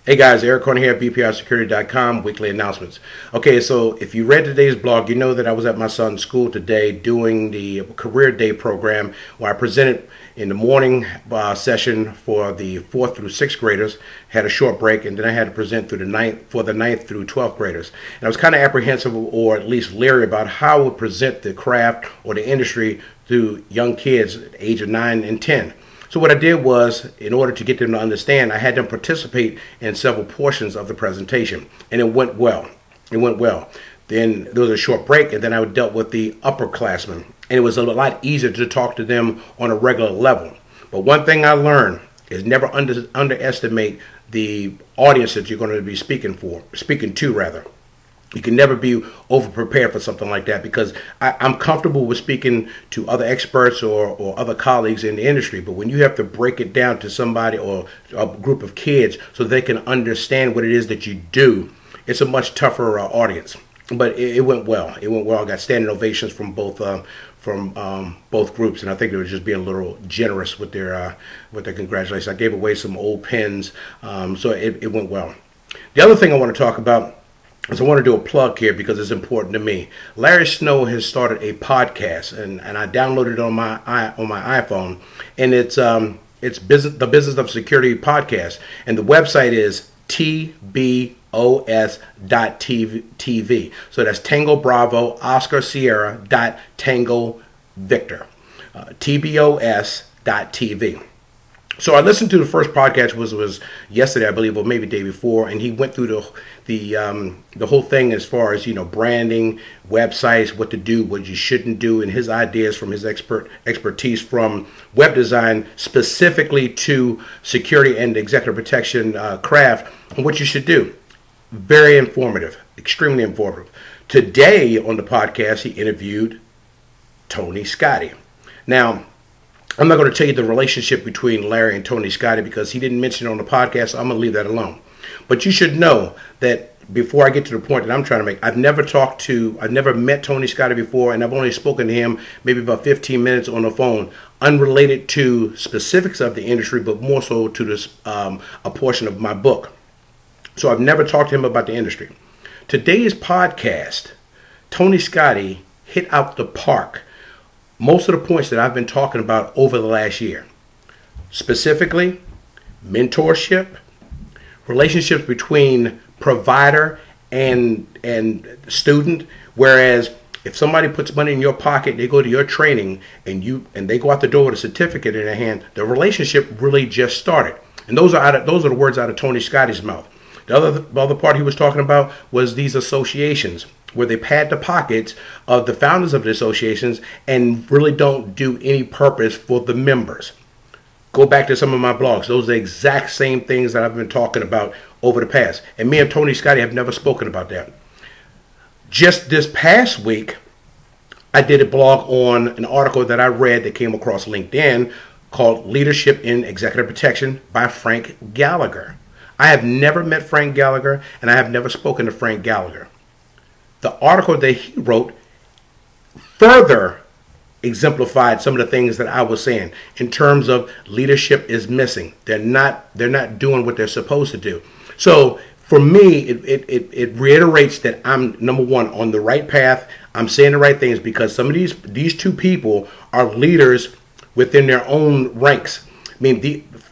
Hey guys, Eric Corner here at bprsecurity.com, weekly announcements. Okay, so if you read today's blog, you know that I was at my son's school today doing the Career Day program where I presented in the morning session for the 4th through 6th graders, had a short break, and then I had to present through the 9th through 12th graders. And I was kind of apprehensive or at least leery about how I would present the craft or the industry to young kids at the age of 9 and 10. So what I did was, in order to get them to understand, I had them participate in several portions of the presentation, and it went well. It went well. Then there was a short break, and then I dealt with the upperclassmen, and it was a lot easier to talk to them on a regular level. But one thing I learned is never underestimate the audience that you're going to be speaking to. You can never be over-prepared for something like that, because I'm comfortable with speaking to other experts or other colleagues in the industry. But when you have to break it down to somebody or a group of kids so they can understand what it is that you do, it's a much tougher audience. But it went well. It went well. I got standing ovations from both groups, and I think they were just being a little generous with their congratulations. I gave away some old pens, so it went well. The other thing I want to talk about, so I want to do a plug here because it's important to me. Larry Snow has started a podcast, and I downloaded it on my iPhone, and it's the Business of Security podcast, and the website is tbos.tv. So that's Tango Bravo Oscar Sierra Tango Victor, tbos.tv. So I listened to the first podcast, was yesterday, I believe, or maybe the day before, and he went through the whole thing as far as, branding, websites, what to do, what you shouldn't do, and his ideas from his expertise from web design specifically to security and executive protection craft, and what you should do. Very informative, extremely informative. Today on the podcast, he interviewed Tony Scotti. Now, I'm not going to tell you the relationship between Larry and Tony Scotti because he didn't mention it on the podcast, so I'm going to leave that alone. But you should know that before I get to the point that I'm trying to make, I've never met Tony Scotti before, and I've only spoken to him maybe about 15 minutes on the phone, unrelated to specifics of the industry, but more so to this a portion of my book. So I've never talked to him about the industry. Today's podcast, Tony Scotti hit out the park most of the points that I've been talking about over the last year. Specifically, mentorship, relationships between provider and student, whereas if somebody puts money in your pocket, they go to your training and they go out the door with a certificate in their hand, the relationship really just started. And those are the words out of Tony Scotti's mouth. The other part he was talking about was these associations, where they pad the pockets of the founders of the associations and really don't do any purpose for the members. Go back to some of my blogs. Those are the exact same things that I've been talking about over the past. And me and Tony Scotti have never spoken about that. Just this past week, I did a blog on an article that I read that came across LinkedIn called Leadership in Executive Protection by Frank Gallagher. I have never met Frank Gallagher, and I have never spoken to Frank Gallagher. The article that he wrote further exemplified some of the things that I was saying in terms of leadership is missing. They're not doing what they're supposed to do. So for me, it reiterates that I'm, number one, on the right path. I'm saying the right things because some of these two people are leaders within their own ranks. I mean,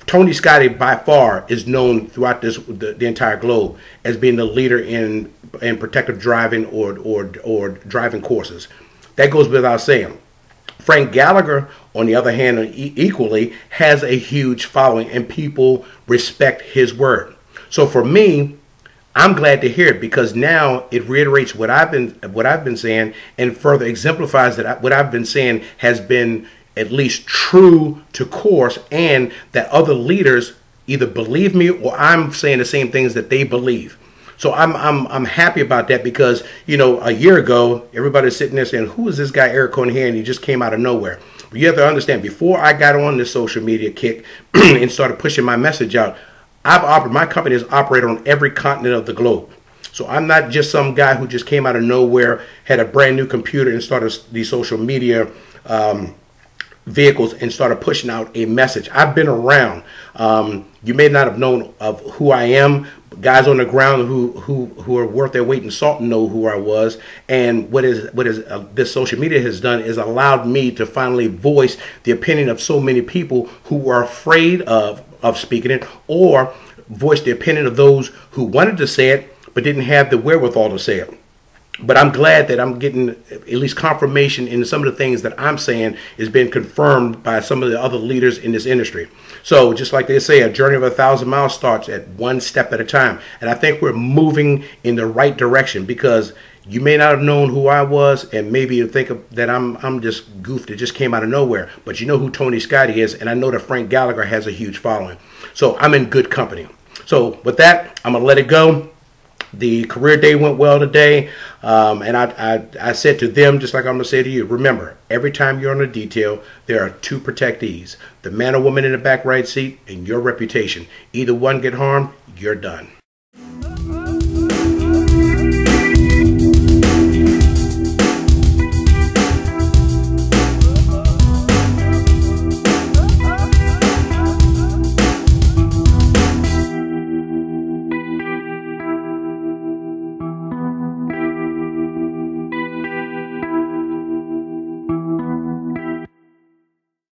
Tony Scotti by far is known throughout the entire globe as being the leader in protective driving or driving courses. That goes without saying. Frank Gallagher, on the other hand, equally has a huge following, and people respect his word. So for me, I'm glad to hear it because now it reiterates what I've been saying and further exemplifies that what I've been saying has been at least true to course, and that other leaders either believe me or I'm saying the same things that they believe. So I'm happy about that because, a year ago, everybody's sitting there saying, who is this guy Eric Cohen here? And he just came out of nowhere. But you have to understand, before I got on this social media kick and started pushing my message out, my company has operated on every continent of the globe. So I'm not just some guy who just came out of nowhere, had a brand new computer and started these social media vehicles and started pushing out a message. I've been around. You may not have known of who I am. Guys on the ground who are worth their weight in salt know who I was. And what this social media has done is allowed me to finally voice the opinion of so many people who are afraid of speaking it, or voice the opinion of those who wanted to say it but didn't have the wherewithal to say it. But I'm glad that I'm getting at least confirmation in some of the things that I'm saying is being confirmed by some of the other leaders in this industry. So just like they say, a journey of 1,000 miles starts at one step at a time. And I think we're moving in the right direction, because you may not have known who I was, and maybe you think that I'm just goof that just came out of nowhere. But you know who Tony Scotti is, and I know that Frank Gallagher has a huge following. So I'm in good company. So with that, I'm going to let it go. The career day went well today, and I said to them, just like I'm going to say to you, remember, every time you're on a detail, there are two protectees: the man or woman in the back right seat and your reputation. Either one get harmed, you're done.